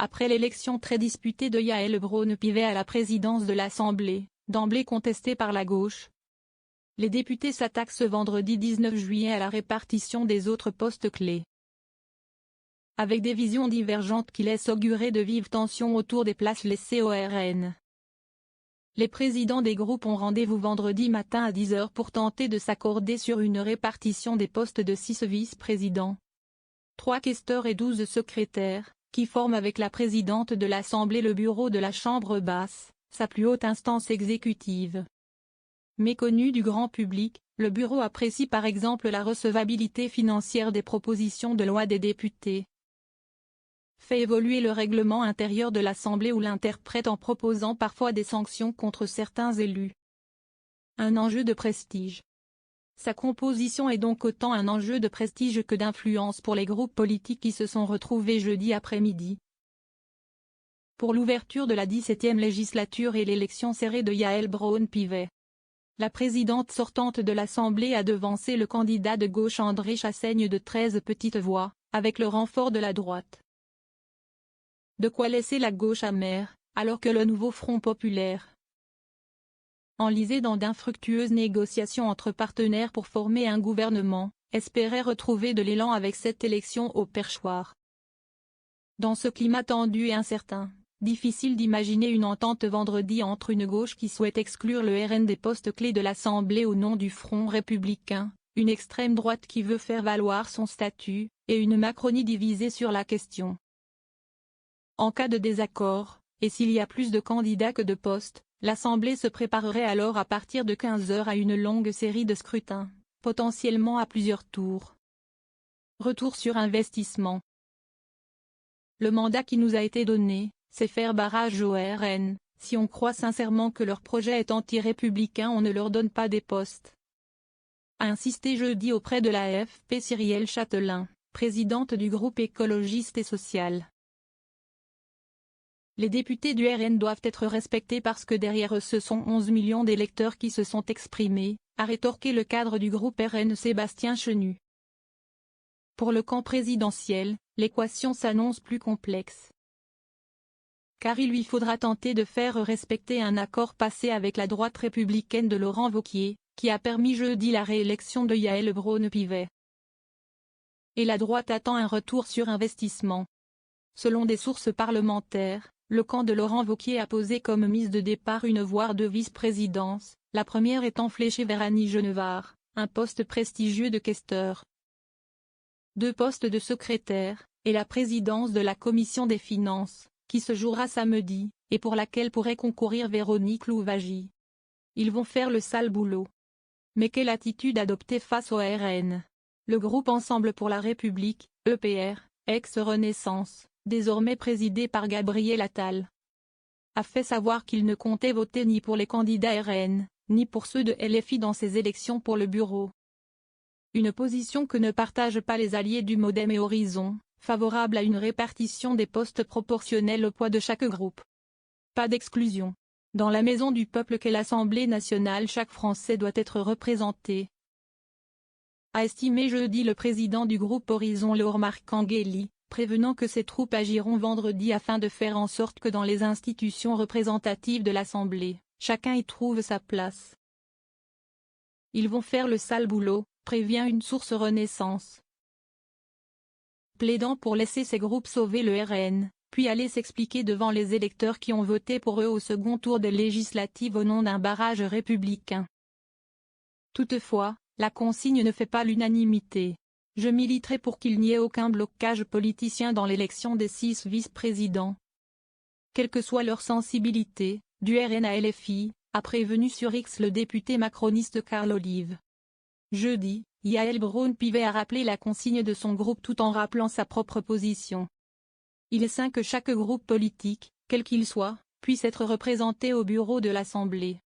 après l'élection très disputée de Yaël Braun-Pivet à la présidence de l'Assemblée, d'emblée contestée par la gauche. Les députés s'attaquent ce vendredi 19 juillet à la répartition des autres postes clés. Avec des visions divergentes qui laissent augurer de vives tensions autour des places laissées au RN. Les présidents des groupes ont rendez-vous vendredi matin à 10 h pour tenter de s'accorder sur une répartition des postes de 6 vice-présidents, 3 questeurs et 12 secrétaires, qui forment avec la présidente de l'Assemblée le bureau de la Chambre basse, sa plus haute instance exécutive. Méconnu du grand public, le bureau apprécie par exemple la recevabilité financière des propositions de loi des députés, fait évoluer le règlement intérieur de l'Assemblée ou l'interprète en proposant parfois des sanctions contre certains élus. Un enjeu de prestige. Sa composition est donc autant un enjeu de prestige que d'influence pour les groupes politiques qui se sont retrouvés jeudi après-midi pour l'ouverture de la 17e législature et l'élection serrée de Yaël Braun-Pivet. La présidente sortante de l'Assemblée a devancé le candidat de gauche André Chassaigne de 13 petites voix, avec le renfort de la droite. De quoi laisser la gauche amère, alors que le nouveau Front populaire, enlisé dans d'infructueuses négociations entre partenaires pour former un gouvernement, espérait retrouver de l'élan avec cette élection au perchoir. Dans ce climat tendu et incertain, difficile d'imaginer une entente vendredi entre une gauche qui souhaite exclure le RN des postes clés de l'Assemblée au nom du Front républicain, une extrême droite qui veut faire valoir son statut, et une Macronie divisée sur la question. En cas de désaccord, et s'il y a plus de candidats que de postes, l'Assemblée se préparerait alors à partir de 15 h à une longue série de scrutins, potentiellement à plusieurs tours. Retour sur investissement. Le mandat qui nous a été donné, c'est faire barrage au RN. Si on croit sincèrement que leur projet est anti-républicain, on ne leur donne pas des postes, a insisté jeudi auprès de l'AFP Cyrielle Châtelain, présidente du groupe écologiste et social. Les députés du RN doivent être respectés parce que derrière eux ce sont 11 millions d'électeurs qui se sont exprimés, a rétorqué le cadre du groupe RN Sébastien Chenu. Pour le camp présidentiel, l'équation s'annonce plus complexe. Car il lui faudra tenter de faire respecter un accord passé avec la droite républicaine de Laurent Wauquiez, qui a permis jeudi la réélection de Yaël Braun-Pivet. Et la droite attend un retour sur investissement. Selon des sources parlementaires, le camp de Laurent Wauquiez a posé comme mise de départ une voire deux vice-présidences, la première étant fléchée vers Annie Genevard, un poste prestigieux de questeur, 2 postes de secrétaire, et la présidence de la commission des finances, qui se jouera samedi, et pour laquelle pourrait concourir Véronique Louwagie. Ils vont faire le sale boulot. Mais quelle attitude adopter face au RN? Le groupe Ensemble pour la République, EPR, ex-Renaissance, désormais présidé par Gabriel Attal, a fait savoir qu'il ne comptait voter ni pour les candidats RN, ni pour ceux de LFI dans ces élections pour le bureau. Une position que ne partagent pas les alliés du Modem et Horizon, favorable à une répartition des postes proportionnels au poids de chaque groupe. Pas d'exclusion. Dans la maison du peuple qu'est l'Assemblée nationale, chaque Français doit être représenté, a estimé jeudi le président du groupe Horizon Laure Marcangeli, prévenant que ses troupes agiront vendredi afin de faire en sorte que dans les institutions représentatives de l'Assemblée, chacun y trouve sa place. Ils vont faire le sale boulot, prévient une source Renaissance, plaidant pour laisser ces groupes sauver le RN, puis aller s'expliquer devant les électeurs qui ont voté pour eux au second tour des législatives au nom d'un barrage républicain. Toutefois, la consigne ne fait pas l'unanimité. Je militerai pour qu'il n'y ait aucun blocage politicien dans l'élection des 6 vice-présidents, quelle que soit leur sensibilité, du RN à LFI, a prévenu sur X le député macroniste Carl Olive. Jeudi, Yaël Braun-Pivet a rappelé la consigne de son groupe tout en rappelant sa propre position. Il est sain que chaque groupe politique, quel qu'il soit, puisse être représenté au bureau de l'Assemblée.